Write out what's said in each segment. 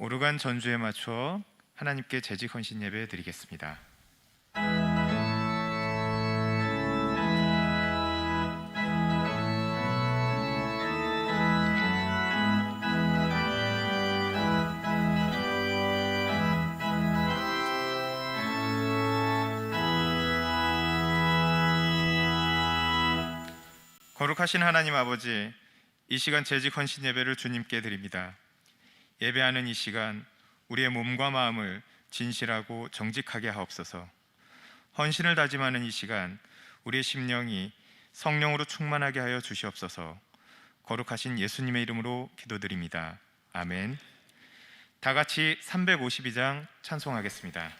오르간 전주에 맞춰 하나님께 재직 헌신 예배 드리겠습니다. 거룩하신 하나님 아버지, 이 시간 재직 헌신 예배를 주님께 드립니다. 예배하는 이 시간 우리의 몸과 마음을 진실하고 정직하게 하옵소서. 헌신을 다짐하는 이 시간 우리의 심령이 성령으로 충만하게 하여 주시옵소서. 거룩하신 예수님의 이름으로 기도드립니다. 아멘. 다 같이 352장 찬송하겠습니다.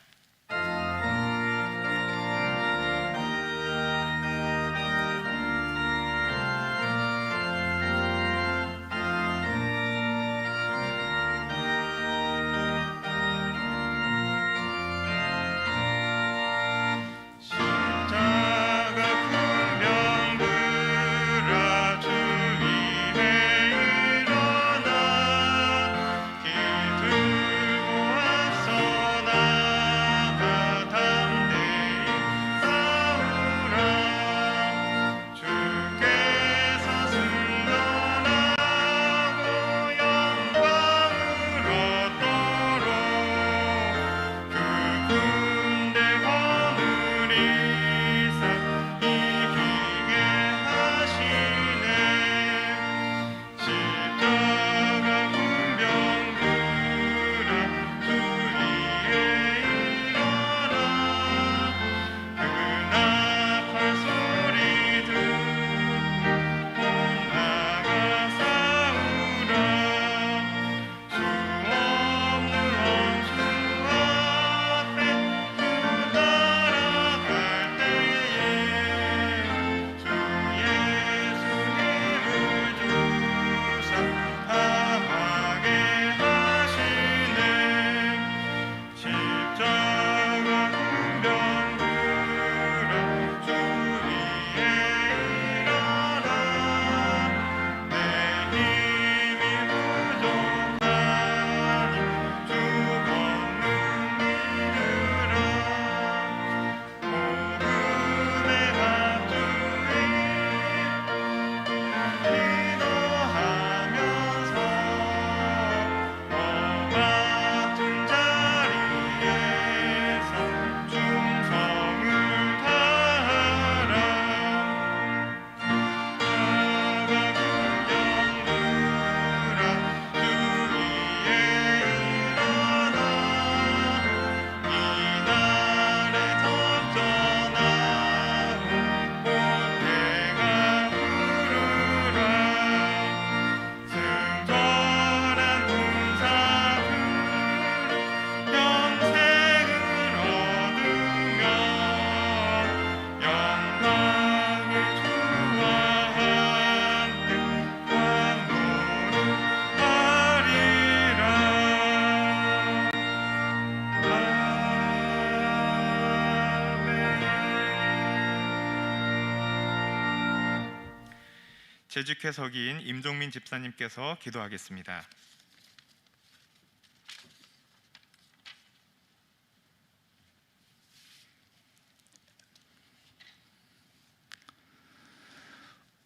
재직회 서기인 임종민 집사님께서 기도하겠습니다.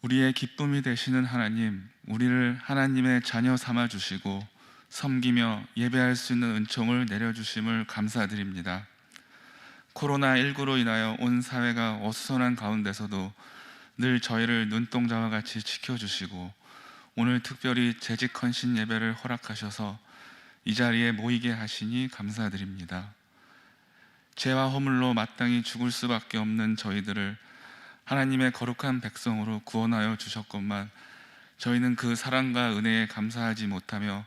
우리의 기쁨이 되시는 하나님, 우리를 하나님의 자녀 삼아 주시고 섬기며 예배할 수 있는 은총을 내려주심을 감사드립니다. 코로나19로 인하여 온 사회가 어수선한 가운데서도 늘 저희를 눈동자와 같이 지켜주시고 오늘 특별히 재직 헌신 예배를 허락하셔서 이 자리에 모이게 하시니 감사드립니다. 죄와 허물로 마땅히 죽을 수밖에 없는 저희들을 하나님의 거룩한 백성으로 구원하여 주셨건만 저희는 그 사랑과 은혜에 감사하지 못하며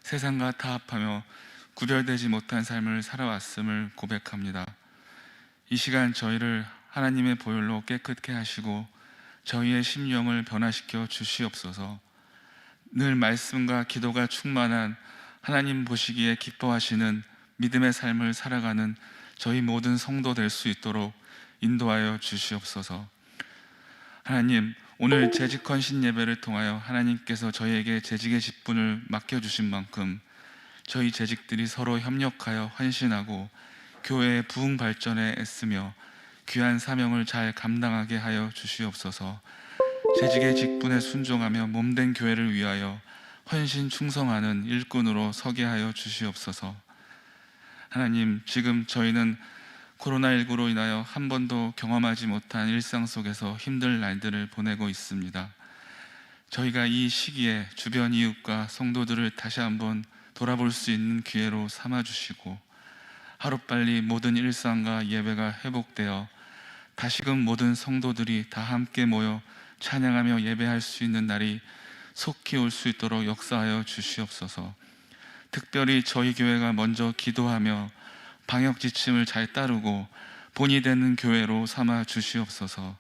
세상과 타협하며 구별되지 못한 삶을 살아왔음을 고백합니다. 이 시간 저희를 하나님의 보혈로 깨끗게 하시고 저희의 심령을 변화시켜 주시옵소서. 늘 말씀과 기도가 충만한 하나님 보시기에 기뻐하시는 믿음의 삶을 살아가는 저희 모든 성도 될 수 있도록 인도하여 주시옵소서. 하나님, 오늘 재직 헌신 예배를 통하여 하나님께서 저희에게 재직의 직분을 맡겨주신 만큼 저희 재직들이 서로 협력하여 헌신하고 교회의 부흥 발전에 애쓰며 귀한 사명을 잘 감당하게 하여 주시옵소서. 재직의 직분에 순종하며 몸된 교회를 위하여 헌신 충성하는 일꾼으로 서게 하여 주시옵소서. 하나님, 지금 저희는 코로나19로 인하여 한 번도 경험하지 못한 일상 속에서 힘든 날들을 보내고 있습니다. 저희가 이 시기에 주변 이웃과 성도들을 다시 한번 돌아볼 수 있는 기회로 삼아주시고, 하루빨리 모든 일상과 예배가 회복되어 다시금 모든 성도들이 다 함께 모여 찬양하며 예배할 수 있는 날이 속히 올 수 있도록 역사하여 주시옵소서. 특별히 저희 교회가 먼저 기도하며 방역 지침을 잘 따르고 본이 되는 교회로 삼아 주시옵소서.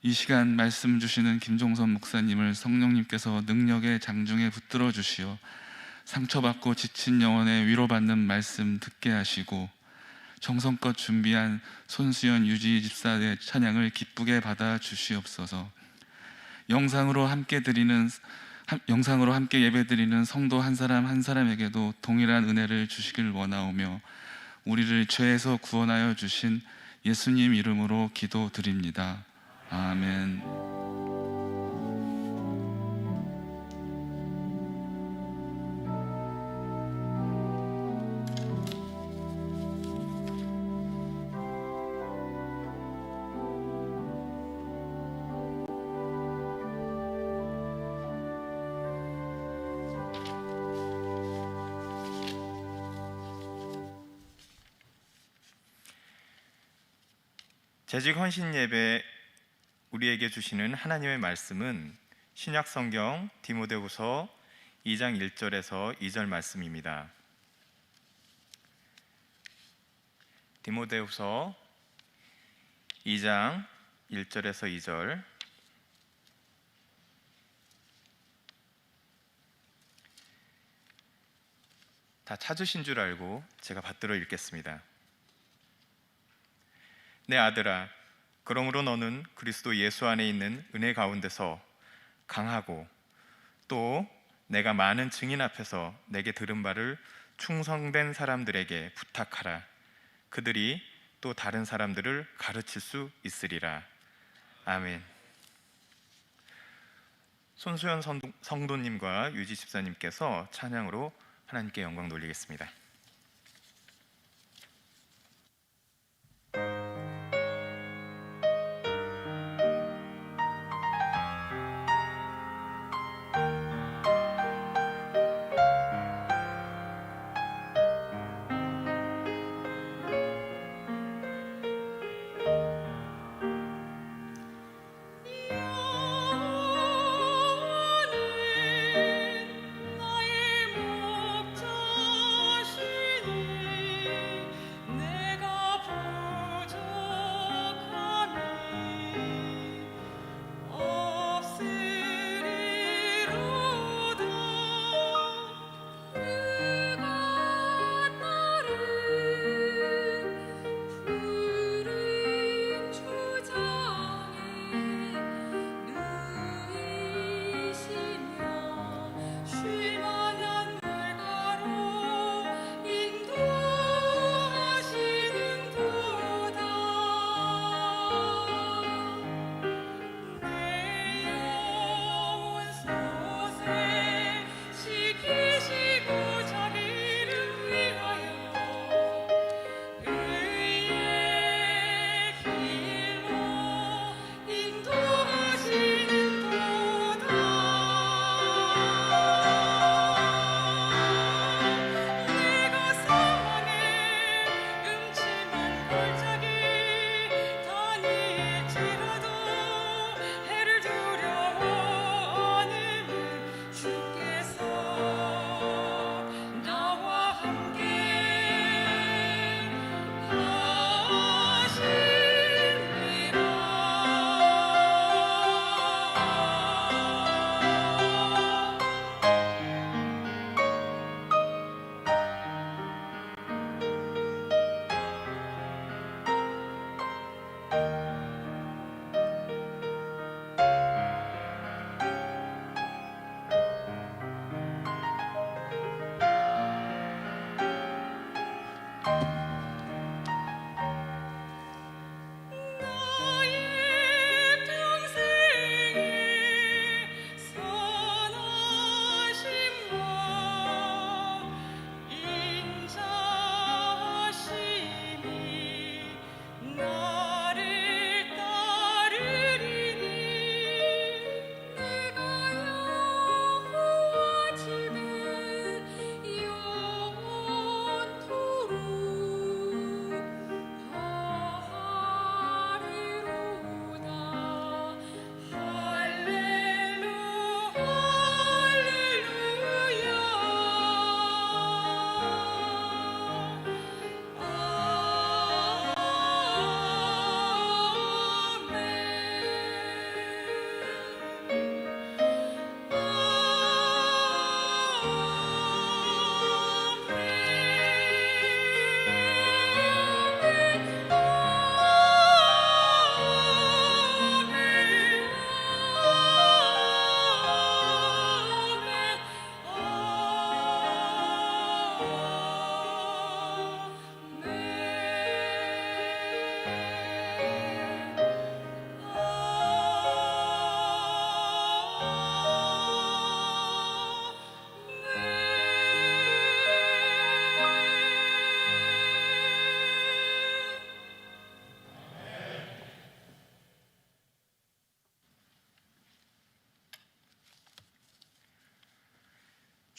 이 시간 말씀 주시는 김종선 목사님을 성령님께서 능력의 장중에 붙들어 주시어 상처받고 지친 영혼에 위로받는 말씀 듣게 하시고, 정성껏 준비한 손수연 유지 집사의 찬양을 기쁘게 받아 주시옵소서. 영상으로 함께 예배드리는 성도 한 사람 한 사람에게도 동일한 은혜를 주시길 원하오며, 우리를 죄에서 구원하여 주신 예수님 이름으로 기도드립니다. 아멘. 재직 헌신 예배 우리에게 주시는 하나님의 말씀은 신약 성경 디모데후서 2장 1절에서 2절 말씀입니다. 디모데후서 2장 1절에서 2절. 다 찾으신 줄 알고 제가 받들어 읽겠습니다. 내 아들아, 그러므로 너는 그리스도 예수 안에 있는 은혜 가운데서 강하고 또 내가 많은 증인 앞에서 내게 들은 바를 충성된 사람들에게 부탁하라. 그들이 또 다른 사람들을 가르칠 수 있으리라. 아멘. 손수연 성도님과 유지 집사님께서 찬양으로 하나님께 영광 돌리겠습니다.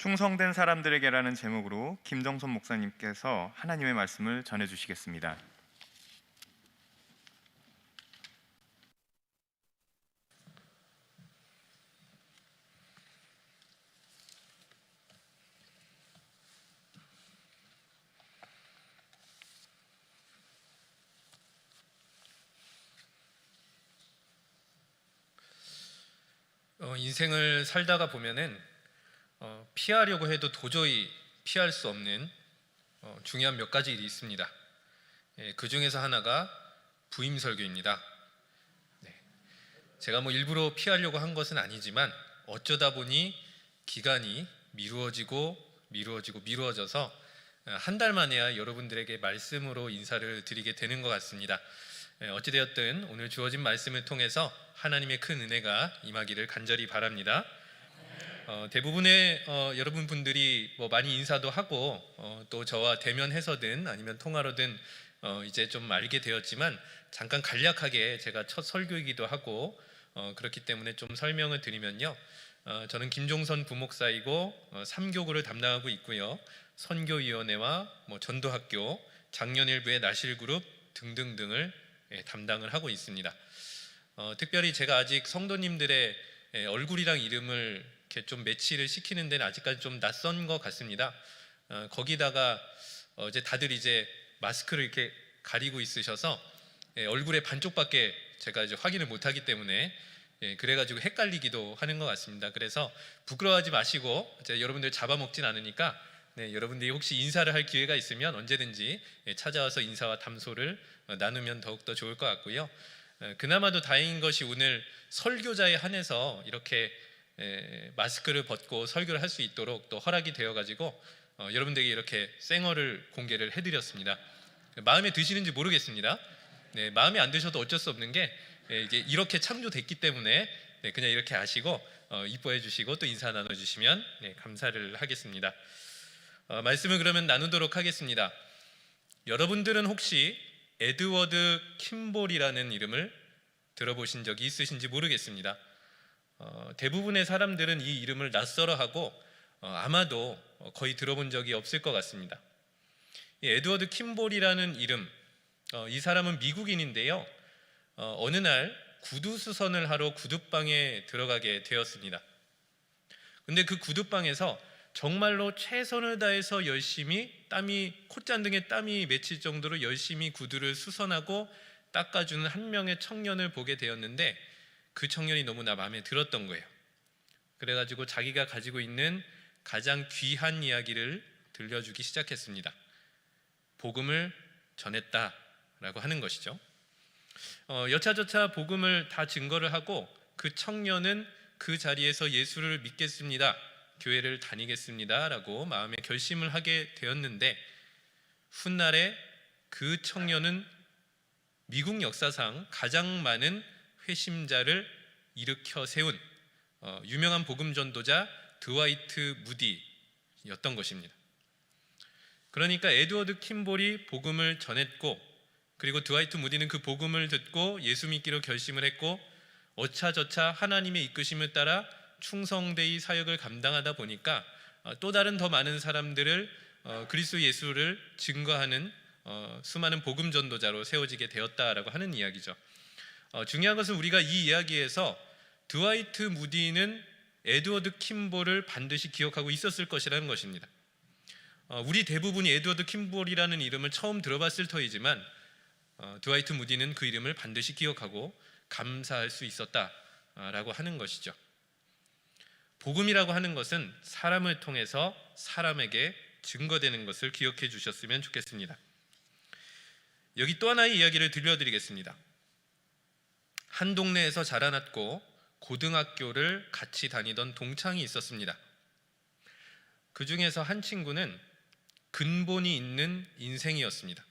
충성된 사람들에게라는 제목으로 김정선 목사님께서 하나님의 말씀을 전해 주시겠습니다. 인생을 살다가 보면은 피하려고 해도 도저히 피할 수 없는 중요한 몇 가지 일이 있습니다. 그 중에서 하나가 부임 설교입니다. 제가 일부러 피하려고 한 것은 아니지만 어쩌다 보니 기간이 미루어져서 한 달 만에야 여러분들에게 말씀으로 인사를 드리게 되는 것 같습니다. 어찌되었든 오늘 주어진 말씀을 통해서 하나님의 큰 은혜가 임하기를 간절히 바랍니다. 대부분의 여러분 분들이 많이 인사도 하고 또 저와 대면해서든 아니면 통화로든 이제 좀 알게 되었지만 잠깐 간략하게 제가 첫 설교이기도 하고 그렇기 때문에 좀 설명을 드리면요. 저는 김종선 부목사이고 3교구를 담당하고 있고요. 선교위원회와 전도학교, 작년일부의 나실그룹 등등등을 담당을 하고 있습니다. 특별히 제가 아직 성도님들의 얼굴이랑 이름을 이렇게 좀 매치를 시키는 데는 아직까지 좀 낯선 것 같습니다. 거기다가 이제 다들 이제 마스크를 이렇게 가리고 있으셔서 얼굴의 반쪽밖에 제가 이제 확인을 못하기 때문에 그래가지고 헷갈리기도 하는 것 같습니다. 그래서 부끄러워하지 마시고 제가 여러분들 잡아먹진 않으니까 여러분들이 혹시 인사를 할 기회가 있으면 언제든지 찾아와서 인사와 담소를 나누면 더욱더 좋을 것 같고요. 그나마도 다행인 것이 오늘 설교자에 한해서 이렇게 마스크를 벗고 설교를 할 수 있도록 또 허락이 되어가지고 여러분들에게 이렇게 생얼을 공개를 해드렸습니다. 마음에 드시는지 모르겠습니다. 마음에 안 드셔도 어쩔 수 없는 게 이게 이렇게 창조됐기 때문에 그냥 이렇게 아시고 이뻐해 주시고 또 인사 나눠주시면 감사를 하겠습니다. 말씀을 그러면 나누도록 하겠습니다. 여러분들은 혹시 에드워드 킴볼이라는 이름을 들어보신 적이 있으신지 모르겠습니다. 대부분의 사람들은 이 이름을 낯설어하고 아마도 거의 들어본 적이 없을 것 같습니다. 이 에드워드 킴볼이라는 이름, 이 사람은 미국인인데요. 어느 날 구두 수선을 하러 구두방에 들어가게 되었습니다. 근데 그 구두방에서 정말로 최선을 다해서 열심히 콧잔등에 땀이 맺힐 정도로 열심히 구두를 수선하고 닦아주는 한 명의 청년을 보게 되었는데 그 청년이 너무나 마음에 들었던 거예요. 그래가지고 자기가 가지고 있는 가장 귀한 이야기를 들려주기 시작했습니다. 복음을 전했다라고 하는 것이죠. 여차저차 복음을 다 증거를 하고 그 청년은 그 자리에서 예수를 믿겠습니다, 교회를 다니겠습니다 라고 마음에 결심을 하게 되었는데 훗날에 그 청년은 미국 역사상 가장 많은 회심자를 일으켜 세운 유명한 복음 전도자 드와이트 무디였던 것입니다. 그러니까 에드워드 킴볼이 복음을 전했고 그리고 드와이트 무디는 그 복음을 듣고 예수 믿기로 결심을 했고 어차저차 하나님의 이끄심을 따라 충성되이 사역을 감당하다 보니까 또 다른 더 많은 사람들을 그리스도 예수를 증거하는 수많은 복음 전도자로 세워지게 되었다라고 하는 이야기죠. 중요한 것은 우리가 이 이야기에서 드와이트 무디는 에드워드 킴볼을 반드시 기억하고 있었을 것이라는 것입니다. 우리 대부분이 에드워드 킴볼이라는 이름을 처음 들어봤을 터이지만 드와이트 무디는 그 이름을 반드시 기억하고 감사할 수 있었다라고 하는 것이죠. 복음이라고 하는 것은 사람을 통해서 사람에게 증거되는 것을 기억해 주셨으면 좋겠습니다. 여기 또 하나의 이야기를 들려드리겠습니다. 한 동네에서 자라났고 고등학교를 같이 다니던 동창이 있었습니다. 그 중에서 한 친구는 근본이 있는 인생이었습니다.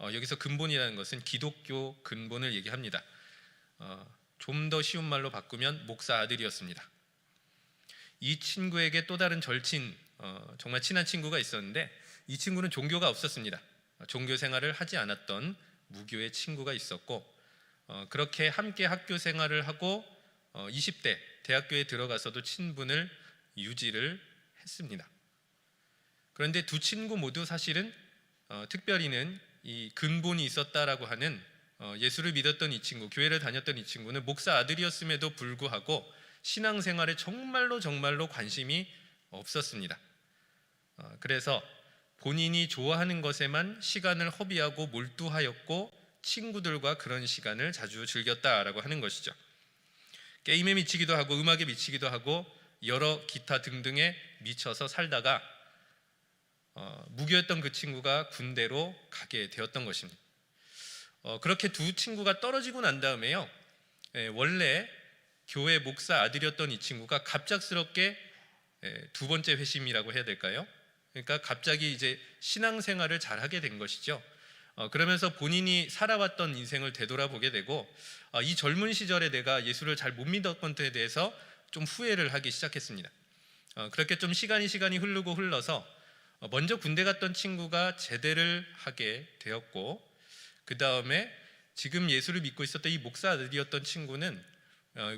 여기서 근본이라는 것은 기독교 근본을 얘기합니다. 좀 더 쉬운 말로 바꾸면 목사 아들이었습니다. 이 친구에게 또 다른 절친, 정말 친한 친구가 있었는데 이 친구는 종교가 없었습니다. 종교 생활을 하지 않았던 무교의 친구가 있었고 그렇게 함께 학교 생활을 하고 20대 대학교에 들어가서도 친분을 유지를 했습니다. 그런데 두 친구 모두 사실은 특별히는 이 근본이 있었다라고 하는 예수를 믿었던 이 친구, 교회를 다녔던 이 친구는 목사 아들이었음에도 불구하고 신앙생활에 정말로 관심이 없었습니다. 그래서 본인이 좋아하는 것에만 시간을 허비하고 몰두하였고 친구들과 그런 시간을 자주 즐겼다라고 하는 것이죠. 게임에 미치기도 하고 음악에 미치기도 하고 여러 기타 등등에 미쳐서 살다가 무교였던 그 친구가 군대로 가게 되었던 것입니다. 그렇게 두 친구가 떨어지고 난 다음에요, 원래 교회 목사 아들이었던 이 친구가 갑작스럽게 두 번째 회심이라고 해야 될까요? 그러니까 갑자기 이제 신앙생활을 잘 하게 된 것이죠. 그러면서 본인이 살아왔던 인생을 되돌아보게 되고 이 젊은 시절에 내가 예수를 잘 못 믿었던 것에 대해서 좀 후회를 하기 시작했습니다. 그렇게 좀 시간이 흘러서 먼저 군대 갔던 친구가 제대를 하게 되었고, 그 다음에 지금 예수를 믿고 있었던 이 목사 아들이었던 친구는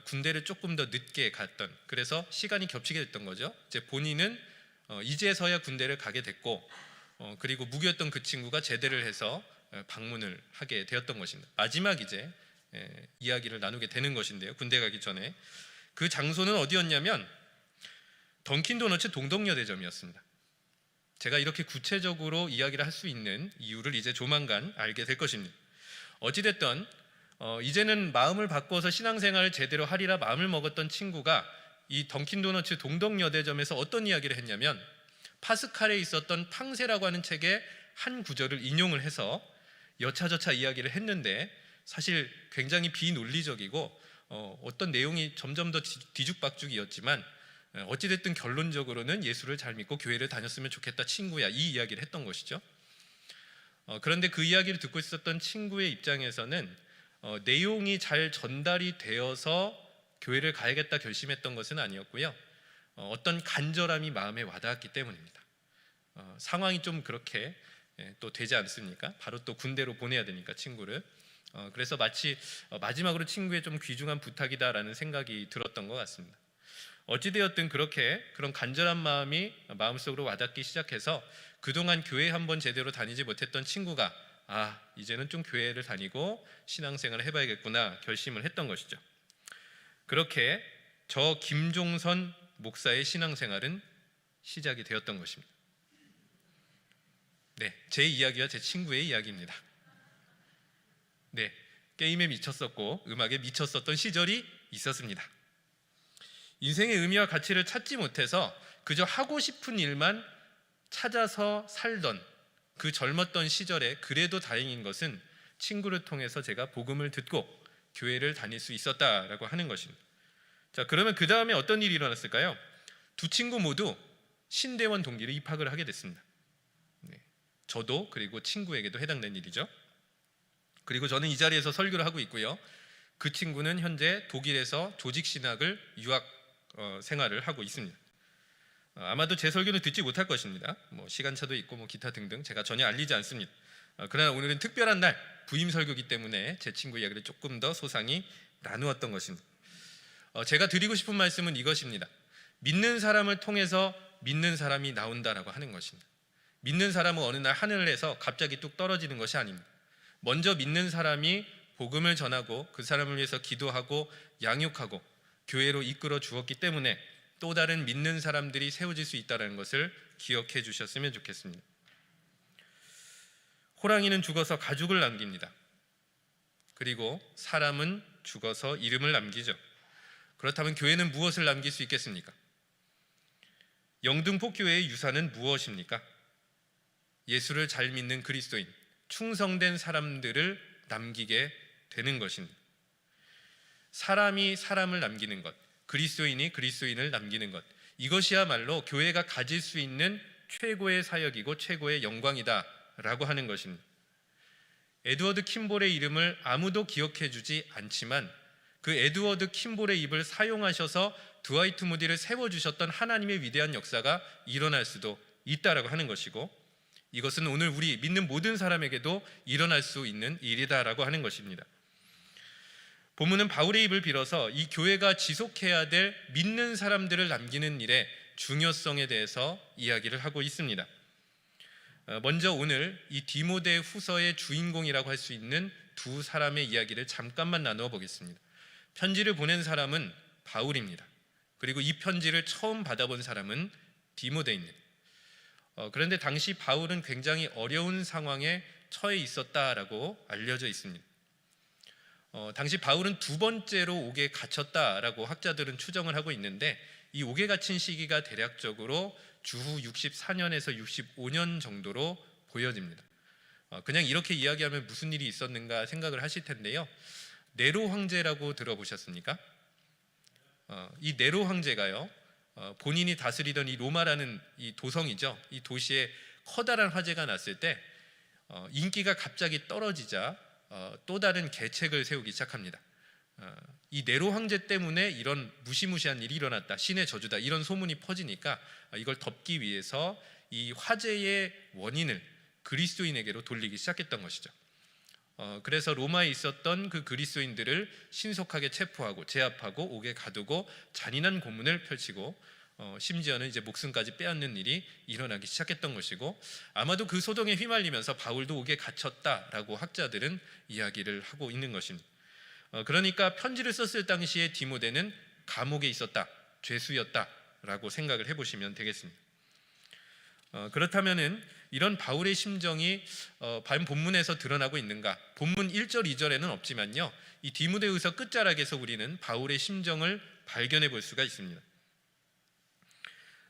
군대를 조금 더 늦게 갔던, 그래서 시간이 겹치게 됐던 거죠. 이제 본인은 이제서야 군대를 가게 됐고, 그리고 무교였던 그 친구가 제대를 해서 방문을 하게 되었던 것입니다. 마지막 이제 이야기를 나누게 되는 것인데요, 군대 가기 전에 그 장소는 어디였냐면 던킨도너츠 동덕여대점이었습니다. 제가 이렇게 구체적으로 이야기를 할 수 있는 이유를 이제 조만간 알게 될 것입니다. 어찌됐든 이제는 마음을 바꿔서 신앙생활을 제대로 하리라 마음을 먹었던 친구가 이 던킨도너츠 동덕여대점에서 어떤 이야기를 했냐면, 파스칼에 있었던 탕세라고 하는 책의 한 구절을 인용을 해서 여차저차 이야기를 했는데, 사실 굉장히 비논리적이고 어떤 내용이 점점 더 뒤죽박죽이었지만 어찌됐든 결론적으로는 예수를 잘 믿고 교회를 다녔으면 좋겠다 친구야, 이 이야기를 했던 것이죠. 그런데 그 이야기를 듣고 있었던 친구의 입장에서는 내용이 잘 전달이 되어서 교회를 가야겠다 결심했던 것은 아니었고요, 어떤 간절함이 마음에 와닿았기 때문입니다. 상황이 좀 그렇게 또 되지 않습니까? 바로 또 군대로 보내야 되니까 친구를. 그래서 마치 마지막으로 친구의 좀 귀중한 부탁이다라는 생각이 들었던 것 같습니다. 어찌되었든 그렇게 그런 간절한 마음이 마음속으로 와닿기 시작해서 그동안 교회 한번 제대로 다니지 못했던 친구가 이제는 좀 교회를 다니고 신앙생활을 해봐야겠구나 결심을 했던 것이죠. 그렇게 저 김종선 목사의 신앙생활은 시작이 되었던 것입니다. 네, 제 이야기와 제 친구의 이야기입니다. 네, 게임에 미쳤었고 음악에 미쳤었던 시절이 있었습니다. 인생의 의미와 가치를 찾지 못해서 그저 하고 싶은 일만 찾아서 살던 그 젊었던 시절에 그래도 다행인 것은 친구를 통해서 제가 복음을 듣고 교회를 다닐 수 있었다라고 하는 것입니다. 자, 그러면 그 다음에 어떤 일이 일어났을까요? 두 친구 모두 신대원 동기를 입학을 하게 됐습니다. 네, 저도 그리고 친구에게도 해당된 일이죠. 그리고 저는 이 자리에서 설교를 하고 있고요, 그 친구는 현재 독일에서 조직신학을 유학 생활을 하고 있습니다. 아마도 제 설교는 듣지 못할 것입니다. 시간차도 있고 기타 등등 제가 전혀 알리지 않습니다. 그러나 오늘은 특별한 날 부임 설교이기 때문에 제 친구 이야기를 조금 더 소상히 나누었던 것입니다. 제가 드리고 싶은 말씀은 이것입니다. 믿는 사람을 통해서 믿는 사람이 나온다라고 하는 것입니다. 믿는 사람은 어느 날 하늘에서 갑자기 뚝 떨어지는 것이 아닙니다. 먼저 믿는 사람이 복음을 전하고 그 사람을 위해서 기도하고 양육하고 교회로 이끌어 주었기 때문에 또 다른 믿는 사람들이 세워질 수 있다는 것을 기억해 주셨으면 좋겠습니다. 호랑이는 죽어서 가죽을 남깁니다. 그리고 사람은 죽어서 이름을 남기죠. 그렇다면 교회는 무엇을 남길 수 있겠습니까? 영등포교회의 유산은 무엇입니까? 예수를 잘 믿는 그리스도인, 충성된 사람들을 남기게 되는 것입니다. 사람이 사람을 남기는 것, 그리스도인이 그리스도인을 남기는 것, 이것이야말로 교회가 가질 수 있는 최고의 사역이고 최고의 영광이다라고 하는 것입니다. 에드워드 킴볼의 이름을 아무도 기억해 주지 않지만 그 에드워드 킴볼의 입을 사용하셔서 드와이트 무디를 세워주셨던 하나님의 위대한 역사가 일어날 수도 있다라고 하는 것이고, 이것은 오늘 우리 믿는 모든 사람에게도 일어날 수 있는 일이다라고 하는 것입니다. 본문은 바울의 입을 빌어서 이 교회가 지속해야 될 믿는 사람들을 남기는 일에 중요성에 대해서 이야기를 하고 있습니다. 먼저 오늘 이 디모데 후서의 주인공이라고 할 수 있는 두 사람의 이야기를 잠깐만 나누어 보겠습니다. 편지를 보낸 사람은 바울입니다. 그리고 이 편지를 처음 받아본 사람은 디모데입니다. 그런데 당시 바울은 굉장히 어려운 상황에 처해 있었다라고 알려져 있습니다. 당시 바울은 두 번째로 옥에 갇혔다라고 학자들은 추정을 하고 있는데, 이 옥에 갇힌 시기가 대략적으로 주후 64년에서 65년 정도로 보여집니다. 그냥 이렇게 이야기하면 무슨 일이 있었는가 생각을 하실 텐데요. 네로 황제라고 들어보셨습니까? 이 네로 황제가요, 본인이 다스리던 이 로마라는 이 도성이죠. 이 도시에 커다란 화재가 났을 때 인기가 갑자기 떨어지자 또 다른 계책을 세우기 시작합니다. 이 네로 황제 때문에 이런 무시무시한 일이 일어났다, 신의 저주다, 이런 소문이 퍼지니까 이걸 덮기 위해서 이 화재의 원인을 그리스도인에게로 돌리기 시작했던 것이죠. 그래서 로마에 있었던 그 그리스도인들을 신속하게 체포하고 제압하고 옥에 가두고 잔인한 고문을 펼치고 심지어는 이제 목숨까지 빼앗는 일이 일어나기 시작했던 것이고, 아마도 그 소동에 휘말리면서 바울도 옥에 갇혔다라고 학자들은 이야기를 하고 있는 것입니다. 그러니까 편지를 썼을 당시에 디모데는 감옥에 있었다, 죄수였다라고 생각을 해보시면 되겠습니다. 그렇다면은 이런 바울의 심정이 본문에서 드러나고 있는가? 본문 1절 2절에는 없지만요, 이 디모데후서 끝자락에서 우리는 바울의 심정을 발견해 볼 수가 있습니다.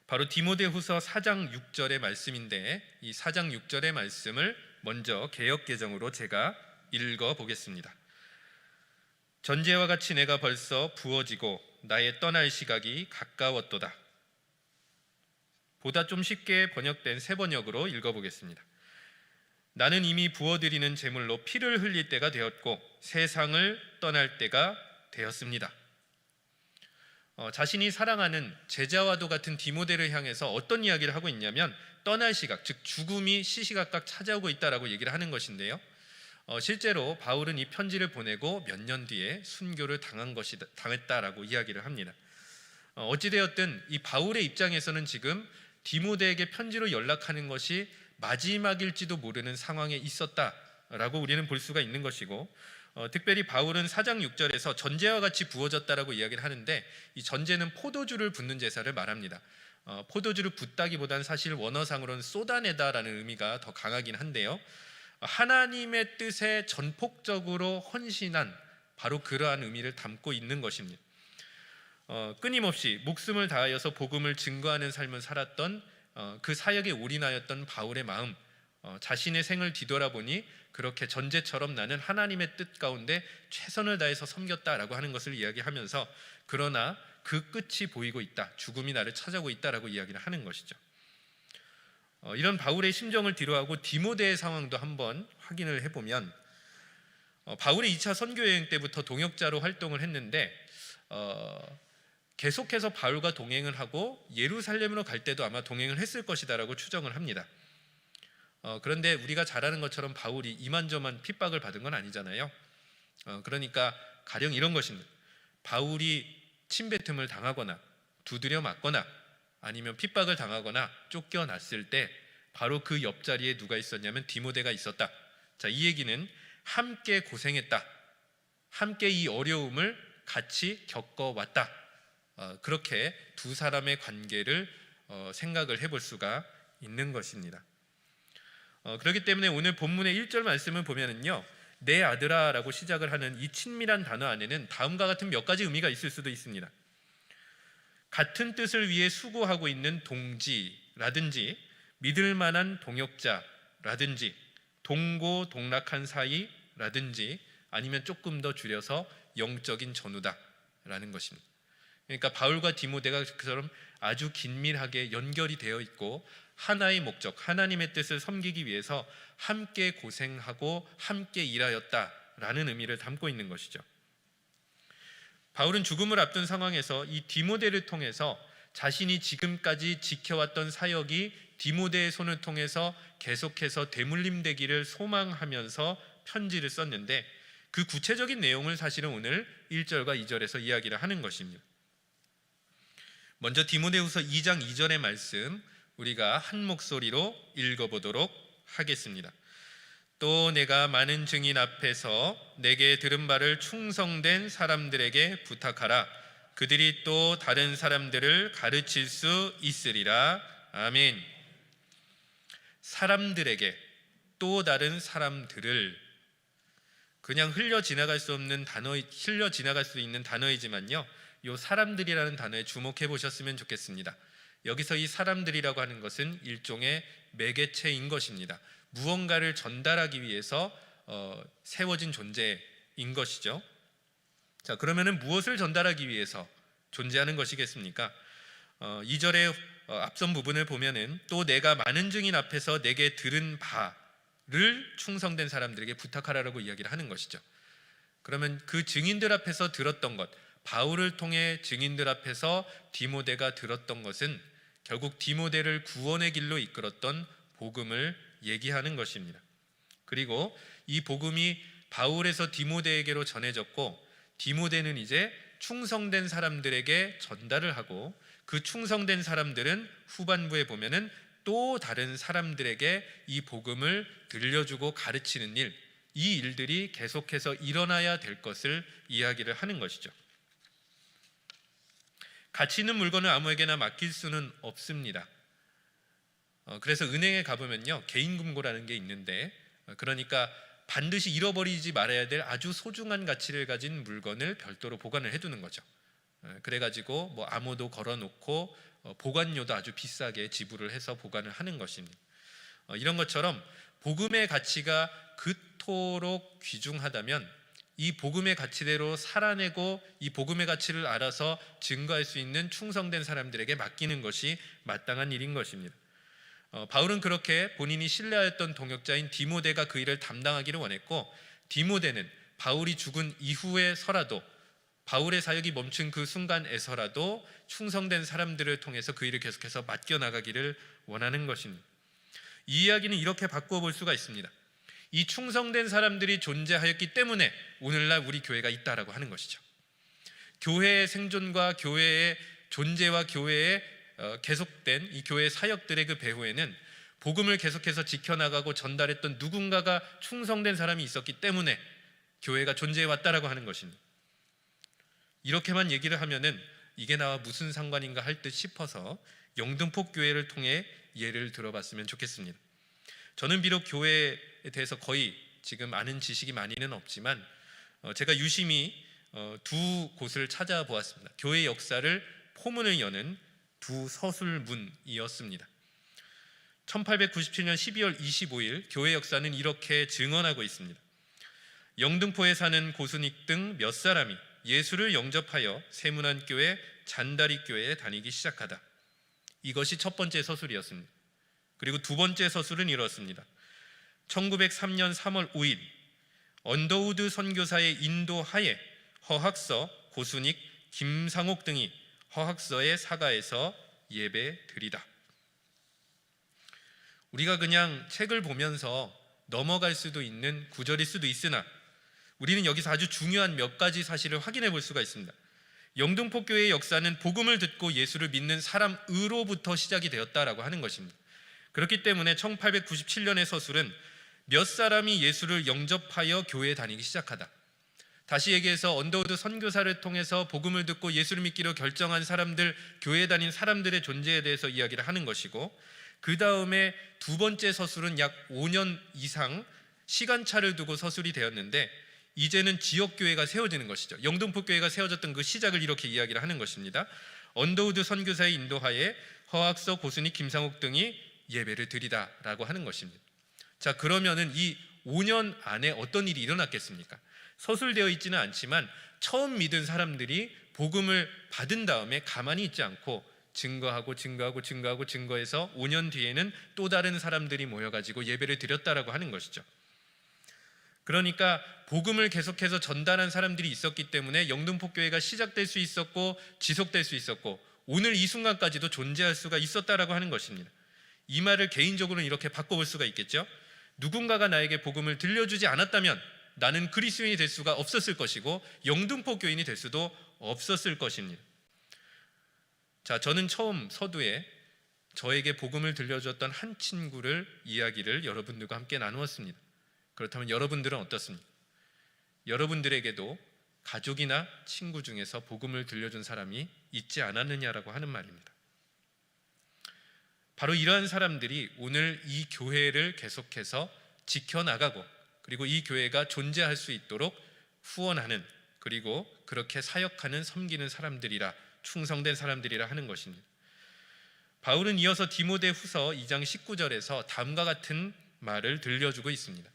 바로 디모데후서 4장 6절의 말씀인데, 이 4장 6절의 말씀을 먼저 개역개정으로 제가 읽어 보겠습니다. 전제와 같이 내가 벌써 부어지고 나의 떠날 시각이 가까웠도다. 보다 좀 쉽게 번역된 새 번역으로 읽어보겠습니다. 나는 이미 부어드리는 제물로 피를 흘릴 때가 되었고 세상을 떠날 때가 되었습니다. 자신이 사랑하는 제자와도 같은 디모데를 향해서 어떤 이야기를 하고 있냐면, 떠날 시각, 즉 죽음이 시시각각 찾아오고 있다라고 얘기를 하는 것인데요. 실제로 바울은 이 편지를 보내고 몇 년 뒤에 순교를 당했다라고 이야기를 합니다. 어찌되었든 이 바울의 입장에서는 지금 디모데에게 편지로 연락하는 것이 마지막일지도 모르는 상황에 있었다라고 우리는 볼 수가 있는 것이고, 특별히 바울은 4장 6절에서 전제와 같이 부어졌다라고 이야기를 하는데, 이 전제는 포도주를 붓는 제사를 말합니다. 포도주를 붓다기보다는 사실 원어상으로는 쏟아내다라는 의미가 더 강하긴 한데요, 하나님의 뜻에 전폭적으로 헌신한 바로 그러한 의미를 담고 있는 것입니다. 끊임없이 목숨을 다하여서 복음을 증거하는 삶을 살았던 그 사역에 올인하였던 바울의 마음, 자신의 생을 뒤돌아보니 그렇게 전제처럼 나는 하나님의 뜻 가운데 최선을 다해서 섬겼다라고 하는 것을 이야기하면서, 그러나 그 끝이 보이고 있다, 죽음이 나를 찾아오고 있다라고 이야기를 하는 것이죠. 이런 바울의 심정을 뒤로하고 디모데의 상황도 한번 확인을 해보면, 바울이 2차 선교 여행 때부터 동역자로 활동을 했는데 계속해서 바울과 동행을 하고 예루살렘으로 갈 때도 아마 동행을 했을 것이다라고 추정을 합니다. 그런데 우리가 잘 아는 것처럼 바울이 이만저만 핍박을 받은 건 아니잖아요. 그러니까 가령 이런 것입니다. 바울이 침뱉음을 당하거나 두드려 맞거나 아니면 핍박을 당하거나 쫓겨났을 때 바로 그 옆자리에 누가 있었냐면 디모데가 있었다. 자, 이 얘기는 함께 고생했다, 함께 이 어려움을 같이 겪어왔다, 그렇게 두 사람의 관계를 생각을 해볼 수가 있는 것입니다. 그렇기 때문에 오늘 본문의 1절 말씀을 보면은요, 내 아들아 라고 시작을 하는 이 친밀한 단어 안에는 다음과 같은 몇 가지 의미가 있을 수도 있습니다. 같은 뜻을 위해 수고하고 있는 동지라든지 믿을 만한 동역자라든지 동고동락한 사이라든지 아니면 조금 더 줄여서 영적인 전우다라는 것입니다. 그러니까 바울과 디모데가 그처럼 아주 긴밀하게 연결이 되어 있고 하나의 목적, 하나님의 뜻을 섬기기 위해서 함께 고생하고 함께 일하였다라는 의미를 담고 있는 것이죠. 바울은 죽음을 앞둔 상황에서 이 디모데를 통해서 자신이 지금까지 지켜왔던 사역이 디모데의 손을 통해서 계속해서 되물림되기를 소망하면서 편지를 썼는데, 그 구체적인 내용을 사실은 오늘 1절과 2절에서 이야기를 하는 것입니다. 먼저 디모데후서 2장 2절의 말씀 우리가 한 목소리로 읽어보도록 하겠습니다. 또 내가 많은 증인 앞에서 내게 들은 바를 충성된 사람들에게 부탁하라. 그들이 또 다른 사람들을 가르칠 수 있으리라. 아멘. 사람들에게, 또 다른 사람들을, 그냥 흘려 지나갈 수 있는 단어이지만요, 이 사람들이라는 단어에 주목해 보셨으면 좋겠습니다. 여기서 이 사람들이라고 하는 것은 일종의 매개체인 것입니다. 무언가를 전달하기 위해서 세워진 존재인 것이죠. 자, 그러면은 무엇을 전달하기 위해서 존재하는 것이겠습니까? 2절의 앞선 부분을 보면은 또 내가 많은 증인 앞에서 내게 들은 바를 충성된 사람들에게 부탁하라라고 이야기를 하는 것이죠. 그러면 그 증인들 앞에서 들었던 것, 바울을 통해 증인들 앞에서 디모데가 들었던 것은 결국 디모데를 구원의 길로 이끌었던 복음을 얘기하는 것입니다. 그리고 이 복음이 바울에서 디모데에게로 전해졌고, 디모데는 이제 충성된 사람들에게 전달을 하고, 그 충성된 사람들은 후반부에 보면은 또 다른 사람들에게 이 복음을 들려주고 가르치는 일, 이 일들이 계속해서 일어나야 될 것을 이야기를 하는 것이죠. 가치 있는 물건을 아무에게나 맡길 수는 없습니다. 그래서 은행에 가보면요, 개인금고라는 게 있는데, 그러니까 반드시 잃어버리지 말아야 될 아주 소중한 가치를 가진 물건을 별도로 보관을 해두는 거죠. 그래가지고 뭐 암호도 걸어놓고 보관료도 아주 비싸게 지불을 해서 보관을 하는 것입니다. 이런 것처럼 복음의 가치가 그토록 귀중하다면 이 복음의 가치대로 살아내고 이 복음의 가치를 알아서 증거할 수 있는 충성된 사람들에게 맡기는 것이 마땅한 일인 것입니다. 바울은 그렇게 본인이 신뢰하였던 동역자인 디모데가 그 일을 담당하기를 원했고, 디모데는 바울이 죽은 이후에서라도, 바울의 사역이 멈춘 그 순간에서라도 충성된 사람들을 통해서 그 일을 계속해서 맡겨나가기를 원하는 것입니다. 이 이야기는 이렇게 바꿔볼 수가 있습니다. 이 충성된 사람들이 존재하였기 때문에 오늘날 우리 교회가 있다라고 하는 것이죠. 교회의 생존과 교회의 존재와 교회의 계속된 이 교회 사역들의 그 배후에는 복음을 계속해서 지켜나가고 전달했던 누군가가 충성된 사람이 있었기 때문에 교회가 존재해 왔다라고 하는 것입니다. 이렇게만 얘기를 하면은 이게 나와 무슨 상관인가 할 듯 싶어서 영등포 교회를 통해 예를 들어봤으면 좋겠습니다. 저는 비록 교회에 대해서 거의 지금 아는 지식이 많이는 없지만 제가 유심히 두 곳을 찾아보았습니다. 교회 역사를 포문을 여는 두 서술문이었습니다. 1897년 12월 25일 교회 역사는 이렇게 증언하고 있습니다. 영등포에 사는 고순익 등 몇 사람이 예수를 영접하여 세문안교회 잔다리교회에 다니기 시작하다. 이것이 첫 번째 서술이었습니다. 그리고 두 번째 서술은 이렇습니다. 1903년 3월 5일 언더우드 선교사의 인도하에 허학서, 고순익, 김상옥 등이 허학서의 사가에서 예배 드리다. 우리가 그냥 책을 보면서 넘어갈 수도 있는 구절일 수도 있으나 우리는 여기서 아주 중요한 몇 가지 사실을 확인해 볼 수가 있습니다. 영등포 교회의 역사는 복음을 듣고 예수를 믿는 사람으로부터 시작이 되었다라고 하는 것입니다. 그렇기 때문에 1897년의 서술은 몇 사람이 예수를 영접하여 교회에 다니기 시작하다. 다시 얘기해서 언더우드 선교사를 통해서 복음을 듣고 예수를 믿기로 결정한 사람들, 교회에 다닌 사람들의 존재에 대해서 이야기를 하는 것이고, 그 다음에 두 번째 서술은 약 5년 이상 시간차를 두고 서술이 되었는데 이제는 지역교회가 세워지는 것이죠. 영등포 교회가 세워졌던 그 시작을 이렇게 이야기를 하는 것입니다. 언더우드 선교사의 인도하에 허학서, 고순익, 김상옥 등이 예배를 드리다라고 하는 것입니다. 자, 그러면은 이 5년 안에 어떤 일이 일어났겠습니까? 서술되어 있지는 않지만 처음 믿은 사람들이 복음을 받은 다음에 가만히 있지 않고 증거해서 5년 뒤에는 또 다른 사람들이 모여가지고 예배를 드렸다라고 하는 것이죠. 그러니까 복음을 계속해서 전달한 사람들이 있었기 때문에 영등포 교회가 시작될 수 있었고 지속될 수 있었고 오늘 이 순간까지도 존재할 수가 있었다라고 하는 것입니다. 이 말을 개인적으로는 이렇게 바꿔볼 수가 있겠죠. 누군가가 나에게 복음을 들려주지 않았다면 나는 그리스도인이 될 수가 없었을 것이고 영등포 교인이 될 수도 없었을 것입니다. 자, 저는 처음 서두에 저에게 복음을 들려줬던 한 친구를 이야기를 여러분들과 함께 나누었습니다. 그렇다면 여러분들은 어떻습니까? 여러분들에게도 가족이나 친구 중에서 복음을 들려준 사람이 있지 않았느냐라고 하는 말입니다. 바로 이러한 사람들이 오늘 이 교회를 계속해서 지켜나가고, 그리고 이 교회가 존재할 수 있도록 후원하는, 그리고 그렇게 사역하는, 섬기는 사람들이라, 충성된 사람들이라 하는 것입니다. 바울은 이어서 디모데후서 2장 19절에서 다음과 같은 말을 들려주고 있습니다.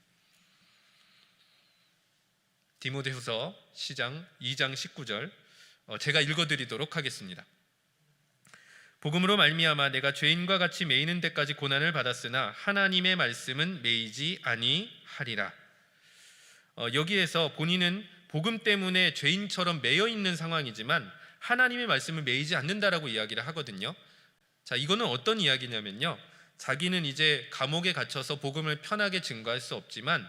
디모데후서 2장 19절 제가 읽어드리도록 하겠습니다. 복음으로 말미암아 내가 죄인과 같이 매이는 데까지 고난을 받았으나 하나님의 말씀은 매이지 아니하리라. 여기에서 본인은 복음 때문에 죄인처럼 매여 있는 상황이지만 하나님의 말씀을 매이지 않는다라고 이야기를 하거든요. 자, 이거는 어떤 이야기냐면요, 자기는 이제 감옥에 갇혀서 복음을 편하게 증거할 수 없지만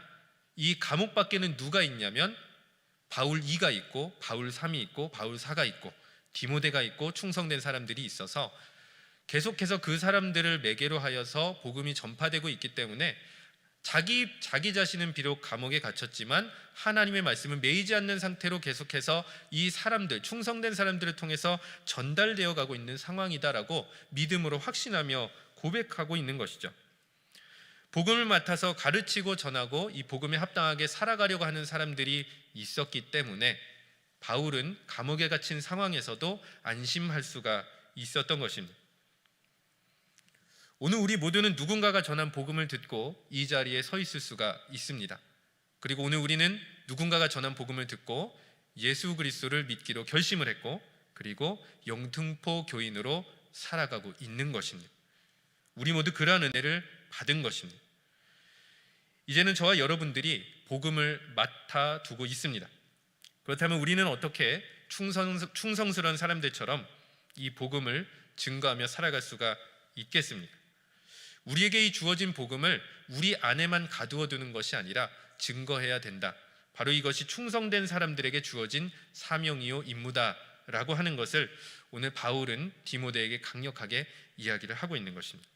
이 감옥 밖에는 누가 있냐면 바울 2가 있고 바울 3이 있고 바울 4가 있고 디모데가 있고 충성된 사람들이 있어서 계속해서 그 사람들을 매개로 하여서 복음이 전파되고 있기 때문에 자기 자신은 비록 감옥에 갇혔지만 하나님의 말씀은 매이지 않는 상태로 계속해서 이 사람들, 충성된 사람들을 통해서 전달되어 가고 있는 상황이다라고 믿음으로 확신하며 고백하고 있는 것이죠. 복음을 맡아서 가르치고 전하고 이 복음에 합당하게 살아가려고 하는 사람들이 있었기 때문에 바울은 감옥에 갇힌 상황에서도 안심할 수가 있었던 것입니다. 오늘 우리 모두는 누군가가 전한 복음을 듣고 이 자리에 서 있을 수가 있습니다. 그리고 오늘 우리는 누군가가 전한 복음을 듣고 예수 그리스도를 믿기로 결심을 했고, 그리고 영등포 교인으로 살아가고 있는 것입니다. 우리 모두 그러한 은혜를 받은 것입니다. 이제는 저와 여러분들이 복음을 맡아두고 있습니다. 그렇다면 우리는 어떻게 충성스러운 사람들처럼 이 복음을 증거하며 살아갈 수가 있겠습니까? 우리에게 이 주어진 복음을 우리 안에만 가두어두는 것이 아니라 증거해야 된다. 바로 이것이 충성된 사람들에게 주어진 사명이요 임무다라고 하는 것을 오늘 바울은 디모데에게 강력하게 이야기를 하고 있는 것입니다.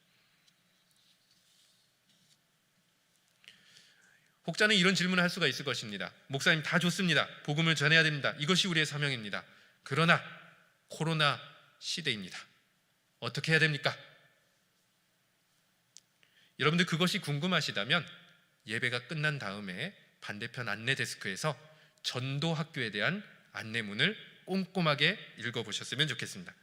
혹자는 이런 질문을 할 수가 있을 것입니다. 목사님, 다 좋습니다. 복음을 전해야 됩니다. 이것이 우리의 사명입니다. 그러나 코로나 시대입니다. 어떻게 해야 됩니까? 여러분들 그것이 궁금하시다면 예배가 끝난 다음에 반대편 안내 데스크에서 전도학교에 대한 안내문을 꼼꼼하게 읽어보셨으면 좋겠습니다.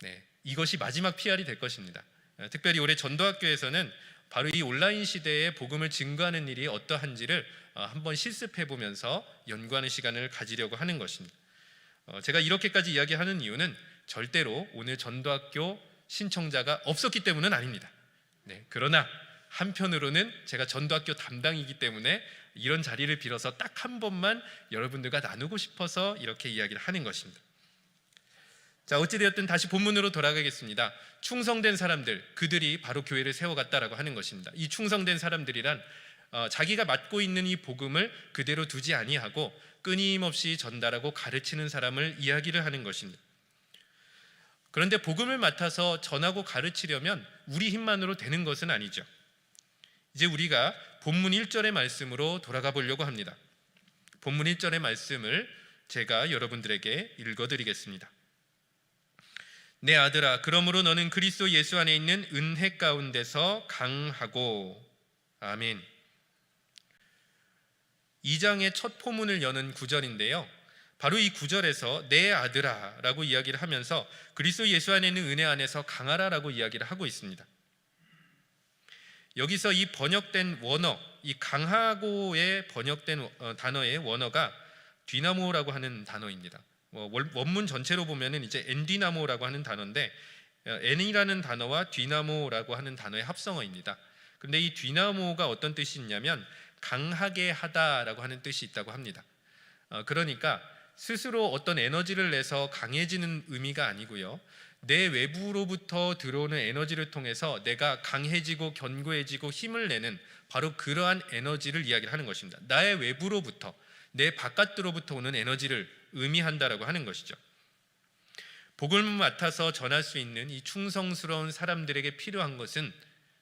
네, 이것이 마지막 PR이 될 것입니다. 특별히 올해 전도학교에서는 바로 이 온라인 시대에 복음을 증거하는 일이 어떠한지를 한번 실습해보면서 연구하는 시간을 가지려고 하는 것입니다. 제가 이렇게까지 이야기하는 이유는 절대로 오늘 전도학교 신청자가 없었기 때문은 아닙니다. 네, 그러나 한편으로는 제가 전도학교 담당이기 때문에 이런 자리를 빌어서 딱 한 번만 여러분들과 나누고 싶어서 이렇게 이야기를 하는 것입니다. 자, 어찌되었든 다시 본문으로 돌아가겠습니다. 충성된 사람들, 그들이 바로 교회를 세워갔다라고 하는 것입니다. 이 충성된 사람들이란 자기가 맡고 있는 이 복음을 그대로 두지 아니하고 끊임없이 전달하고 가르치는 사람을 이야기를 하는 것입니다. 그런데 복음을 맡아서 전하고 가르치려면 우리 힘만으로 되는 것은 아니죠. 이제 우리가 본문 1절의 말씀으로 돌아가 보려고 합니다. 본문 1절의 말씀을 제가 여러분들에게 읽어드리겠습니다. 내 아들아, 그러므로 너는 그리스도 예수 안에 있는 은혜 가운데서 강하고. 아멘. 2장의 첫 포문을 여는 구절인데요, 바로 이 구절에서 내 아들아 라고 이야기를 하면서 그리스도 예수 안에 있는 은혜 안에서 강하라 라고 이야기를 하고 있습니다. 여기서 이 번역된 원어, 이 강하고의 번역된 단어의 원어가 뒤나모라고 하는 단어입니다. 원문 전체로 보면은 이제 엔디나모라고 하는 단어인데, 엔이라는 단어와 뒤나모라고 하는 단어의 합성어입니다. 그런데 이 뒤나모가 어떤 뜻이 있냐면 강하게 하다라고 하는 뜻이 있다고 합니다. 그러니까 스스로 어떤 에너지를 내서 강해지는 의미가 아니고요, 내 외부로부터 들어오는 에너지를 통해서 내가 강해지고 견고해지고 힘을 내는 바로 그러한 에너지를 이야기를 하는 것입니다. 나의 외부로부터, 내 바깥으로부터 오는 에너지를 의미한다라고 하는 것이죠. 복음을 맡아서 전할 수 있는 이 충성스러운 사람들에게 필요한 것은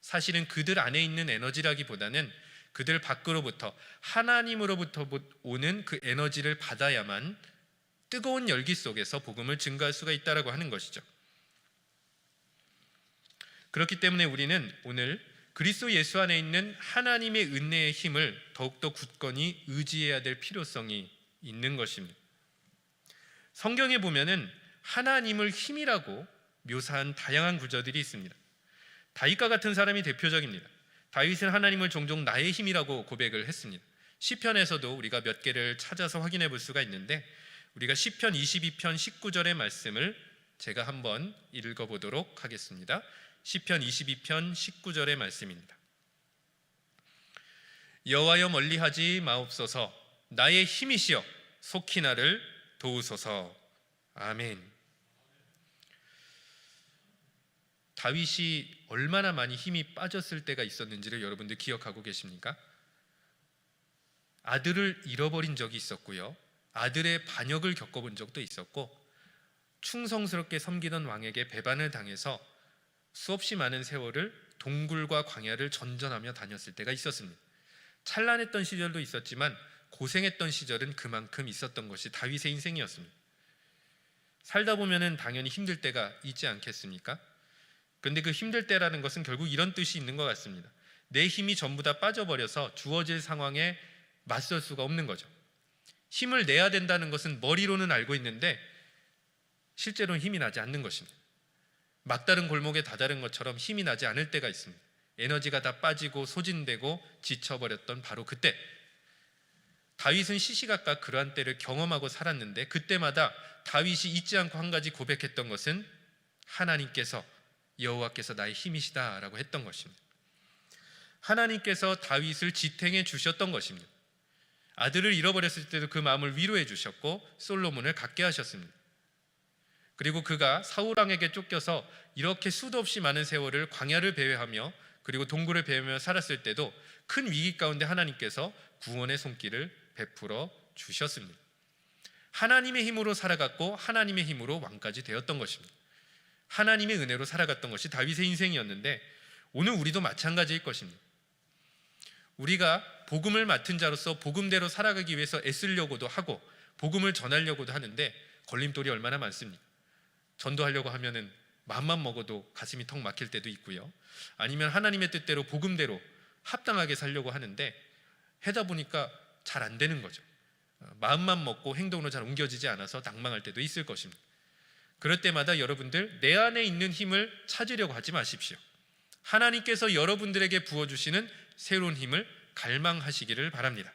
사실은 그들 안에 있는 에너지라기보다는 그들 밖으로부터 하나님으로부터 오는 그 에너지를 받아야만 뜨거운 열기 속에서 복음을 증거할 수가 있다라고 하는 것이죠. 그렇기 때문에 우리는 오늘 그리스도 예수 안에 있는 하나님의 은혜의 힘을 더욱더 굳건히 의지해야 될 필요성이 있는 것입니다. 성경에 보면은 하나님을 힘이라고 묘사한 다양한 구절들이 있습니다. 다윗과 같은 사람이 대표적입니다. 다윗은 하나님을 종종 나의 힘이라고 고백을 했습니다. 시편에서도 우리가 몇 개를 찾아서 확인해 볼 수가 있는데, 우리가 시편 22편 19절의 말씀을 제가 한번 읽어보도록 하겠습니다. 시편 22편 19절의 말씀입니다. 여호와여 멀리하지 마옵소서, 나의 힘이시여 속히 나를 도우소서. 아멘. 다윗이 얼마나 많이 힘이 빠졌을 때가 있었는지를 여러분들 기억하고 계십니까? 아들을 잃어버린 적이 있었고요, 아들의 반역을 겪어본 적도 있었고, 충성스럽게 섬기던 왕에게 배반을 당해서 수없이 많은 세월을 동굴과 광야를 전전하며 다녔을 때가 있었습니다. 찬란했던 시절도 있었지만 고생했던 시절은 그만큼 있었던 것이 다윗의 인생이었습니다. 살다 보면은 당연히 힘들 때가 있지 않겠습니까? 그런데 그 힘들 때라는 것은 결국 이런 뜻이 있는 것 같습니다. 내 힘이 전부 다 빠져버려서 주어질 상황에 맞설 수가 없는 거죠. 힘을 내야 된다는 것은 머리로는 알고 있는데 실제로는 힘이 나지 않는 것입니다. 막다른 골목에 다다른 것처럼 힘이 나지 않을 때가 있습니다. 에너지가 다 빠지고 소진되고 지쳐버렸던 바로 그때, 다윗은 시시각각 그러한 때를 경험하고 살았는데, 그때마다 다윗이 잊지 않고 한 가지 고백했던 것은 하나님께서, 여호와께서 나의 힘이시다라고 했던 것입니다. 하나님께서 다윗을 지탱해 주셨던 것입니다. 아들을 잃어버렸을 때도 그 마음을 위로해 주셨고 솔로몬을 갖게 하셨습니다. 그리고 그가 사울왕에게 쫓겨서 이렇게 수도 없이 많은 세월을 광야를 배회하며 그리고 동굴을 배회하며 살았을 때도 큰 위기 가운데 하나님께서 구원의 손길을 베풀어 주셨습니다. 하나님의 힘으로 살아갔고 하나님의 힘으로 왕까지 되었던 것입니다. 하나님의 은혜로 살아갔던 것이 다윗의 인생이었는데, 오늘 우리도 마찬가지일 것입니다. 우리가 복음을 맡은 자로서 복음대로 살아가기 위해서 애쓰려고도 하고 복음을 전하려고도 하는데 걸림돌이 얼마나 많습니까? 전도하려고 하면은 마음만 먹어도 가슴이 턱 막힐 때도 있고요, 아니면 하나님의 뜻대로 복음대로 합당하게 살려고 하는데 하다 보니까 잘 안 되는 거죠. 마음만 먹고 행동으로 잘 옮겨지지 않아서 낭망할 때도 있을 것입니다. 그럴 때마다 여러분들 내 안에 있는 힘을 찾으려고 하지 마십시오. 하나님께서 여러분들에게 부어주시는 새로운 힘을 갈망하시기를 바랍니다.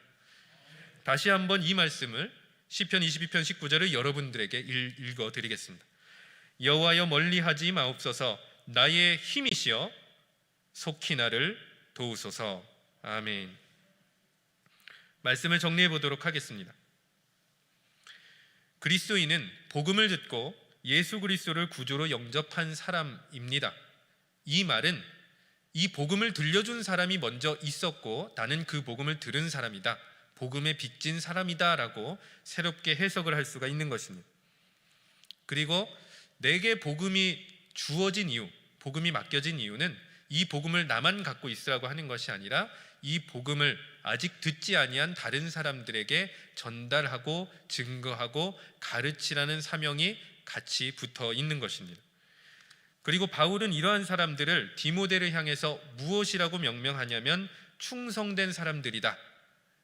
다시 한번 이 말씀을 시편 22편 19절을 여러분들에게 읽어드리겠습니다. 여호와여 멀리하지 마옵소서, 나의 힘이시여 속히 나를 도우소서. 아멘. 말씀을 정리해 보도록 하겠습니다. 그리스도인은 복음을 듣고 예수 그리스도를 구주로 영접한 사람입니다. 이 말은 이 복음을 들려준 사람이 먼저 있었고 나는 그 복음을 들은 사람이다, 복음에 빚진 사람이다 라고 새롭게 해석을 할 수가 있는 것입니다. 그리고 내게 복음이 주어진 이유, 복음이 맡겨진 이유는 이 복음을 나만 갖고 있으라고 하는 것이 아니라 이 복음을 아직 듣지 아니한 다른 사람들에게 전달하고 증거하고 가르치라는 사명이 같이 붙어 있는 것입니다. 그리고 바울은 이러한 사람들을 디모데를 향해서 무엇이라고 명명하냐면 충성된 사람들이다.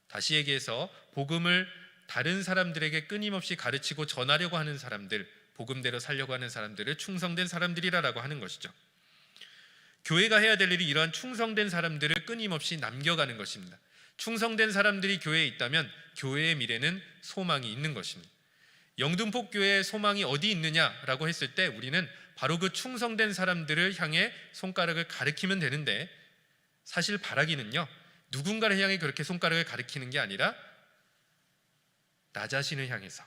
다시 얘기해서 복음을 다른 사람들에게 끊임없이 가르치고 전하려고 하는 사람들, 복음대로 살려고 하는 사람들을 충성된 사람들이라고 하는 것이죠. 교회가 해야 될 일이 이러한 충성된 사람들을 끊임없이 남겨가는 것입니다. 충성된 사람들이 교회에 있다면 교회의 미래는 소망이 있는 것입니다. 영등포 교회의 소망이 어디 있느냐라고 했을 때 우리는 바로 그 충성된 사람들을 향해 손가락을 가리키면 되는데, 사실 바라기는요, 누군가를 향해 그렇게 손가락을 가리키는 게 아니라 나 자신을 향해서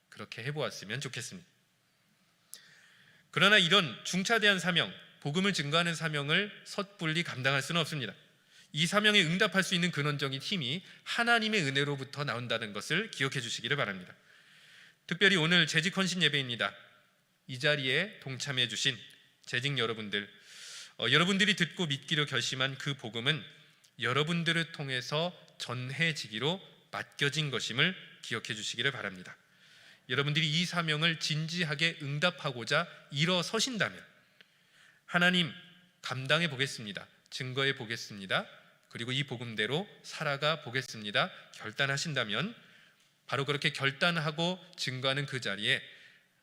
그렇게 해보았으면 좋겠습니다. 그러나 이런 중차대한 사명, 복음을 증거하는 사명을 섣불리 감당할 수는 없습니다. 이 사명에 응답할 수 있는 근원적인 힘이 하나님의 은혜로부터 나온다는 것을 기억해 주시기를 바랍니다. 특별히 오늘 재직 헌신 예배입니다. 이 자리에 동참해 주신 재직 여러분들, 여러분들이 듣고 믿기로 결심한 그 복음은 여러분들을 통해서 전해지기로 맡겨진 것임을 기억해 주시기를 바랍니다. 여러분들이 이 사명을 진지하게 응답하고자 일어서신다면 하나님 감당해 보겠습니다. 증거해 보겠습니다. 그리고 이 복음대로 살아가 보겠습니다. 결단하신다면 바로 그렇게 결단하고 증거하는 그 자리에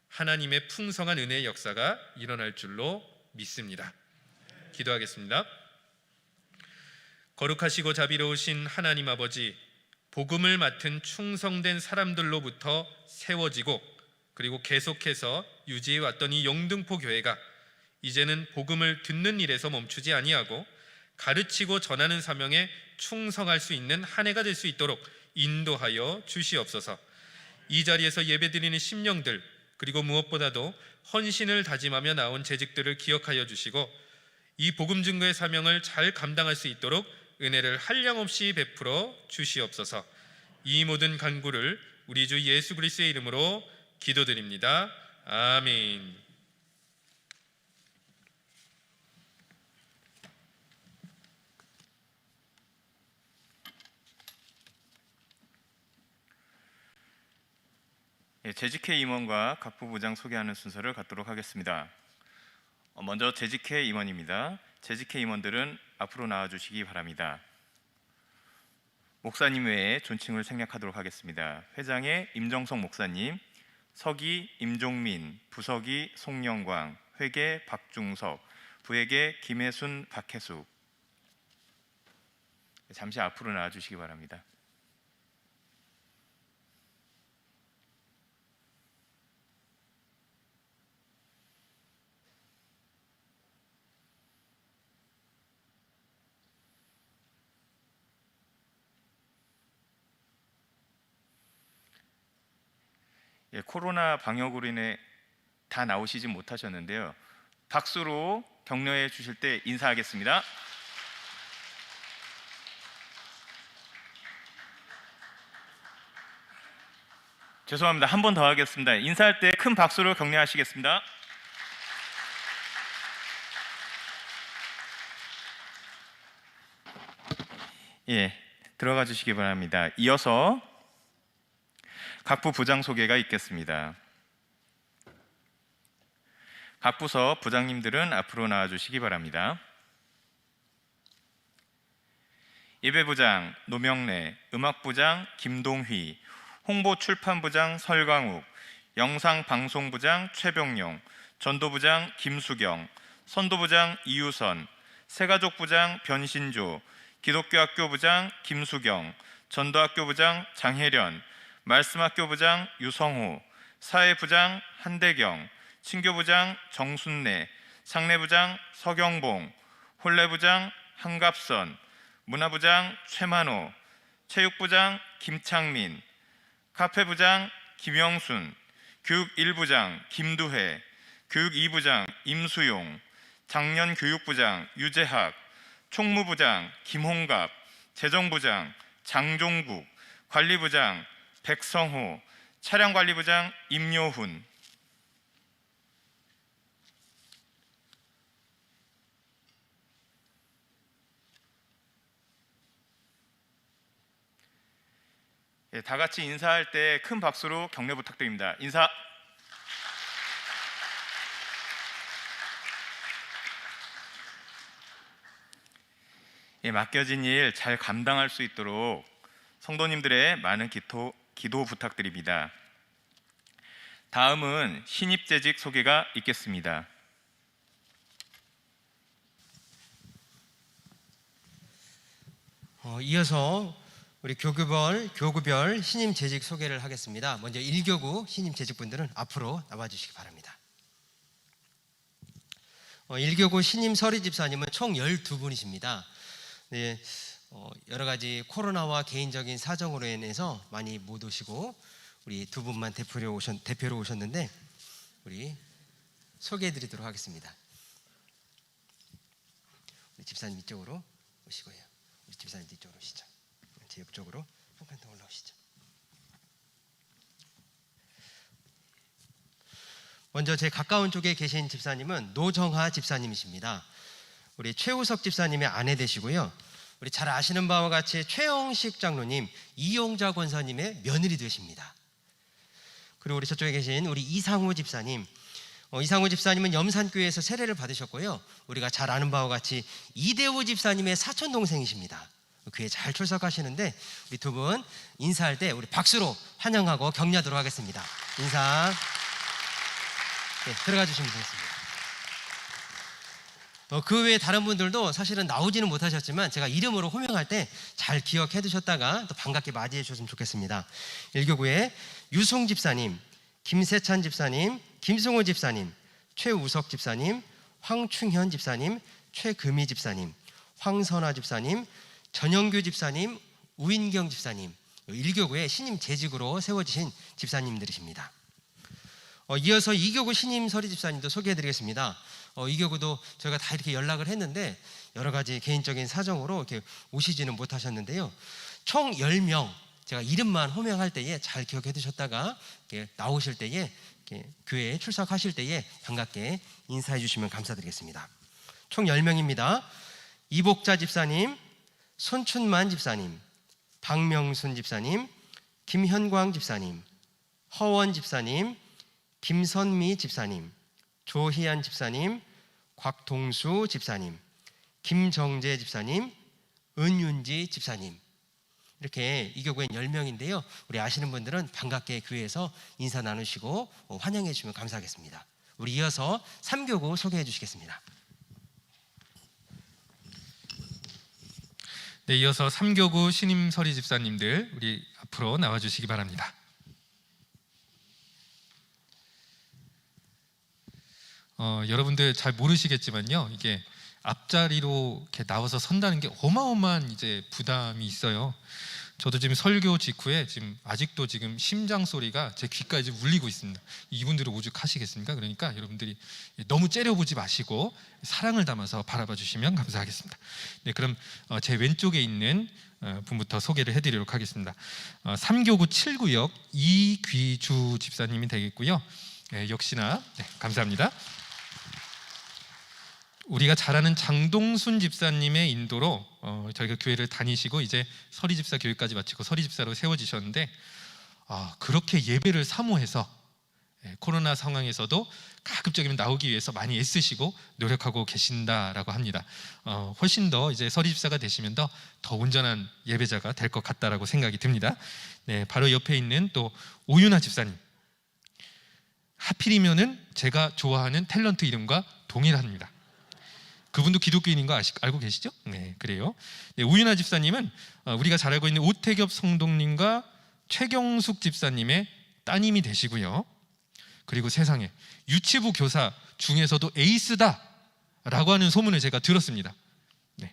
하나님의 풍성한 은혜의 역사가 일어날 줄로 믿습니다. 기도하겠습니다. 거룩하시고 자비로우신 하나님 아버지, 복음을 맡은 충성된 사람들로부터 세워지고 그리고 계속해서 유지해 왔던 이 영등포 교회가 이제는 복음을 듣는 일에서 멈추지 아니하고 가르치고 전하는 사명에 충성할 수 있는 한 해가 될 수 있도록 인도하여 주시옵소서. 이 자리에서 예배드리는 심령들, 그리고 무엇보다도 헌신을 다짐하며 나온 재직들을 기억하여 주시고 이 복음 증거의 사명을 잘 감당할 수 있도록 은혜를 한량없이 베풀어 주시옵소서. 이 모든 간구를 우리 주 예수 그리스도의 이름으로 기도드립니다. 아멘. 재직회 임원과 각 부부장 소개하는 순서를 갖도록 하겠습니다. 먼저 재직회 임원입니다. 재직회 임원들은 앞으로 나와주시기 바랍니다. 목사님 외에 존칭을 생략하도록 하겠습니다. 회장의 임정석 목사님, 서기 임종민, 부서기 송영광, 회계 박중석, 부회계 김혜순, 박혜숙. 잠시 앞으로 나와주시기 바랍니다. 코로나 방역으로 인해 다 나오시지 못하셨는데요. 박수로 격려해 주실 때 인사하겠습니다. 죄송합니다. 한 번 더 하겠습니다. 인사할 때 큰 박수로 격려하시겠습니다. 들어가 주시기 바랍니다. 이어서 각 부부장 소개가 있겠습니다. 각 부서 부장님들은 앞으로 나와 주시기 바랍니다. 예배부장 노명래, 음악부장 김동휘, 홍보출판부장 설강욱, 영상방송부장 최병용, 전도부장 김수경, 선도부장 이유선, 새가족부장 변신조, 기독교학교부장 김수경, 전도학교부장 장혜련, 말씀학교부장 유성호, 사회부장 한대경, 친교부장 정순래, 상례부장 서경봉, 혼례부장 한갑선, 문화부장 최만호, 체육부장 김창민, 카페부장 김영순, 교육 1부장 김두혜, 교육 2부장 임수용, 장년교육부장 유재학, 총무부장 김홍갑, 재정부장 장종국, 관리부장 백성호, 차량관리부장 임요훈. 다 같이 인사할 때 큰 박수로 격려 부탁드립니다. 인사. 맡겨진 일 잘 감당할 수 있도록 성도님들의 많은 기도 부탁드립니다. 다음은 신입재직 소개가 있겠습니다. 이어서 우리 교구별 신임 재직 소개를 하겠습니다. 먼저 1교구 신임 재직분들은 앞으로 나와주시기 바랍니다. 1교구 신임 서리 집사님은 총 12분이십니다. 네, 여러 가지 코로나와 개인적인 사정으로 인해서 많이 못 오시고 우리 두 분만 대표로 오셨는데 우리 소개해드리도록 하겠습니다. 우리 집사님 이쪽으로 오시고요. 우리 집사님 이쪽으로 오시죠. 제 옆쪽으로 한 칸 더 올라오시죠. 먼저 제 가까운 쪽에 계신 집사님은 노정하 집사님이십니다. 우리 최우석 집사님의 아내 되시고요. 우리 잘 아시는 바와 같이 최영식 장로님, 이용자 권사님의 며느리 되십니다. 그리고 우리 저쪽에 계신 우리 이상우 집사님, 이상우 집사님은 염산교회에서 세례를 받으셨고요. 우리가 잘 아는 바와 같이 이대호 집사님의 사촌 동생이십니다. 교회 잘 출석하시는데 우리 두 분 인사할 때 우리 박수로 환영하고 격려하도록 하겠습니다. 인사. 네, 들어가 주시면 되겠습니다. 그 외에 다른 분들도 사실은 나오지는 못하셨지만 제가 이름으로 호명할 때 잘 기억해 두셨다가 또 반갑게 맞이해 주셨으면 좋겠습니다. 일교구의 유송 집사님, 김세찬 집사님, 김승호 집사님, 최우석 집사님, 황충현 집사님, 최금희 집사님, 황선화 집사님, 전영규 집사님, 우인경 집사님, 일교구의 신임 재직으로 세워지신 집사님들이십니다. 이어서 이교구 신임 서리 집사님도 소개해드리겠습니다. 이교구도 저희가 다 이렇게 연락을 했는데 여러 가지 개인적인 사정으로 이렇게 오시지는 못하셨는데요. 총 10명 제가 이름만 호명할 때에 잘 기억해 두셨다가 이렇게 나오실 때에 이렇게 교회에 출석하실 때에 반갑게 인사해 주시면 감사드리겠습니다. 총 10명입니다. 이복자 집사님, 손춘만 집사님, 박명순 집사님, 김현광 집사님, 허원 집사님, 김선미 집사님, 조희안 집사님, 곽동수 집사님, 김정재 집사님, 은윤지 집사님, 이렇게 이 교구엔 10명인데요. 우리 아시는 분들은 반갑게 교회에서 인사 나누시고 환영해 주시면 감사하겠습니다. 우리 이어서 3교구 소개해 주시겠습니다. 네, 이어서 3교구 신임 서리 집사님들 우리 앞으로 나와 주시기 바랍니다. 여러분들 잘 모르시겠지만요, 이게 앞자리로 이렇게 나와서 선다는 게 어마어마한 이제 부담이 있어요. 저도 지금 설교 직후에 지금 아직도 지금 심장 소리가 제 귓가에 지금 울리고 있습니다. 이분들을 오죽하시겠습니까? 그러니까 여러분들이 너무 째려보지 마시고 사랑을 담아서 바라봐 주시면 감사하겠습니다. 네, 그럼 제 왼쪽에 있는 분부터 소개를 해드리도록 하겠습니다. 3교구 7구역 이귀주 집사님이 되겠고요. 네, 역시나 네, 감사합니다. 우리가 잘 아는 장동순 집사님의 인도로 저희가 교회를 다니시고 이제 서리 집사 교육까지 마치고 서리 집사로 세워지셨는데 그렇게 예배를 사모해서 코로나 상황에서도 가급적이면 나오기 위해서 많이 애쓰시고 노력하고 계신다라고 합니다. 훨씬 더 이제 서리 집사가 되시면 더 온전한 예배자가 될 것 같다라고 생각이 듭니다. 네, 바로 옆에 있는 또 오윤아 집사님, 하필이면은 제가 좋아하는 탤런트 이름과 동일합니다. 그분도 기독교인인 거 알고 계시죠? 네, 그래요. 네, 우윤아 집사님은 우리가 잘 알고 있는 오태겹 성동님과 최경숙 집사님의 따님이 되시고요. 그리고 세상에 유치부 교사 중에서도 에이스다라고 하는 소문을 제가 들었습니다. 네,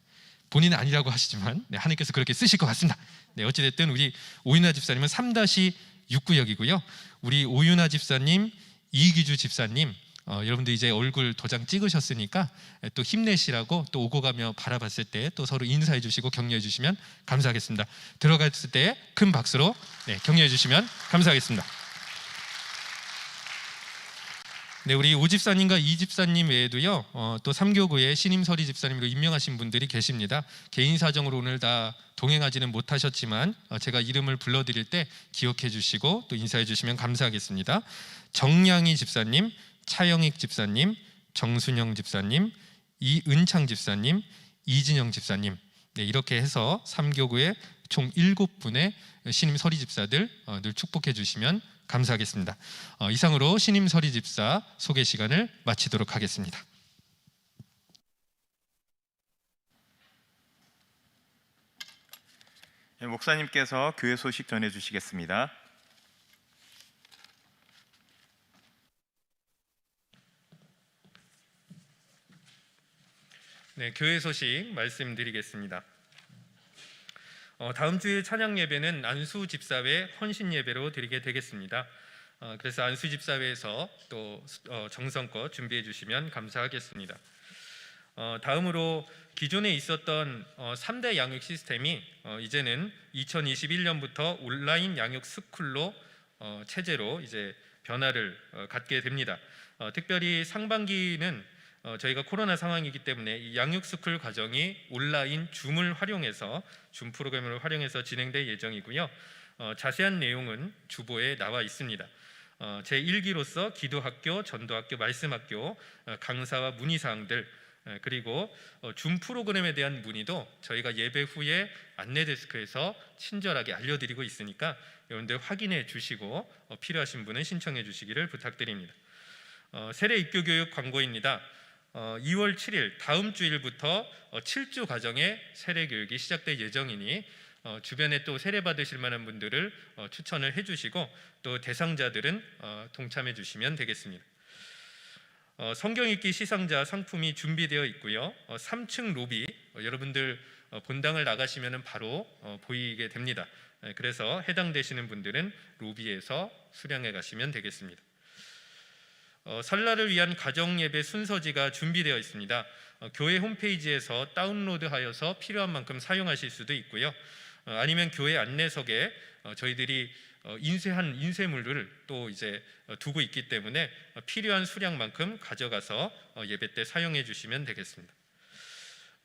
본인은 아니라고 하시지만 하나님께서 그렇게 쓰실 것 같습니다. 네, 어찌됐든 우리 오윤아 집사님은 3-6구역이고요. 우리 오윤아 집사님, 이기주 집사님, 여러분들 이제 얼굴 도장 찍으셨으니까 또 힘내시라고 또 오고 가며 바라봤을 때 또 서로 인사해 주시고 격려해 주시면 감사하겠습니다. 들어갔을 때 큰 박수로 격려해 주시면 감사하겠습니다. 네, 우리 오 집사님과 이 집사님 외에도요, 또 3교구의 신임 서리 집사님으로 임명하신 분들이 계십니다. 개인 사정으로 오늘 다 동행하지는 못하셨지만 제가 이름을 불러드릴 때 기억해 주시고 또 인사해 주시면 감사하겠습니다. 정량희 집사님, 차영익 집사님, 정순영 집사님, 이은창 집사님, 이진영 집사님, 네, 이렇게 해서 3교구의 총 7분의 신임 서리 집사들 늘 축복해 주시면 감사하겠습니다. 이상으로 신임 서리 집사 소개 시간을 마치도록 하겠습니다. 네, 목사님께서 교회 소식 전해 주시겠습니다. 네, 교회 소식 말씀드리겠습니다. 다음 주에 찬양 예배는 안수 집사회 헌신 예배로 드리게 되겠습니다. 그래서 안수 집사회에서 또 정성껏 준비해 주시면 감사하겠습니다. 다음으로 기존에 있었던 3대 양육 시스템이 이제는 2021년부터 온라인 양육 스쿨로 체제로 이제 변화를 갖게 됩니다. 특별히 상반기는 저희가 코로나 상황이기 때문에 이 양육스쿨 과정이 온라인 줌을 활용해서 줌 프로그램을 활용해서 진행될 예정이고요. 자세한 내용은 주보에 나와 있습니다. 제1기로서 기도학교, 전도학교, 말씀학교, 강사와 문의사항들, 그리고 줌 프로그램에 대한 문의도 저희가 예배 후에 안내데스크에서 친절하게 알려드리고 있으니까 여러분들 확인해 주시고 필요하신 분은 신청해 주시기를 부탁드립니다. 세례 입교 교육 광고입니다. 2월 7일 다음 주일부터 7주 과정의 세례 교육이 시작될 예정이니 주변에 또 세례 받으실 만한 분들을 추천을 해주시고 또 대상자들은 동참해 주시면 되겠습니다. 성경 읽기 시상자 상품이 준비되어 있고요. 3층 로비 여러분들 본당을 나가시면 바로 보이게 됩니다. 그래서 해당되시는 분들은 로비에서 수령해 가시면 되겠습니다. 설날을 위한 가정 예배 순서지가 준비되어 있습니다. 교회 홈페이지에서 다운로드하여서 필요한 만큼 사용하실 수도 있고요. 아니면 교회 안내석에 저희들이 인쇄한 인쇄물을 또 이제 두고 있기 때문에 필요한 수량만큼 가져가서 예배 때 사용해 주시면 되겠습니다.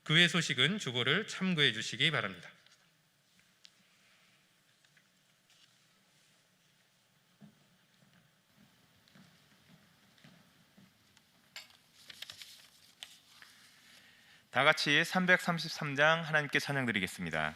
그 외 소식은 주보를 참고해 주시기 바랍니다. 다 같이 333장 하나님께 찬양 드리겠습니다.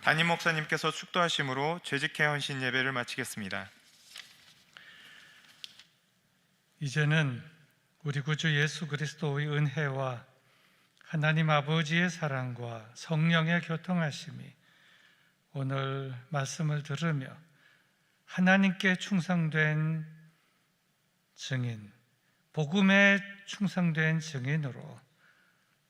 담임 목사님께서 축도하심으로 죄직회 헌신 예배를 마치겠습니다. 이제는 우리 구주 예수 그리스도의 은혜와 하나님 아버지의 사랑과 성령의 교통하심이 오늘 말씀을 들으며 하나님께 충성된 증인, 복음에 충성된 증인으로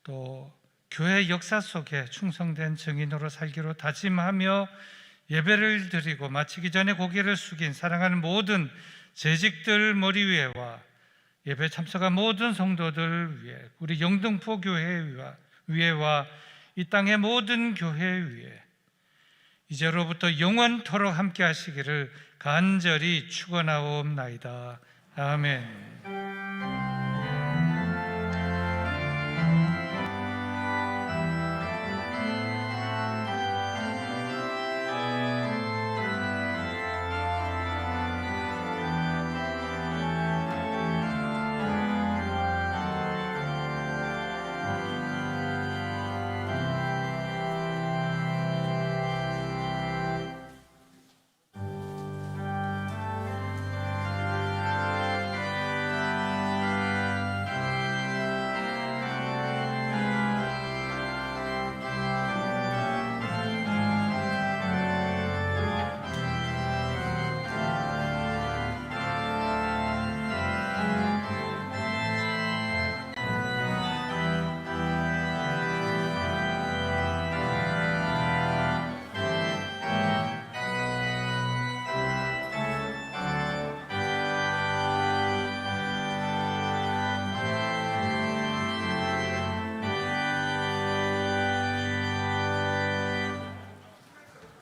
또 교회 역사 속에 충성된 증인으로 살기로 다짐하며 예배를 드리고 마치기 전에 고개를 숙인 사랑하는 모든 재직들 머리 위에와 예배 참석한 모든 성도들 위에, 우리 영등포 교회 위에와 이 땅의 모든 교회 위에 이제로부터 영원토록 함께 하시기를 간절히 축원하옵나이다. 아멘.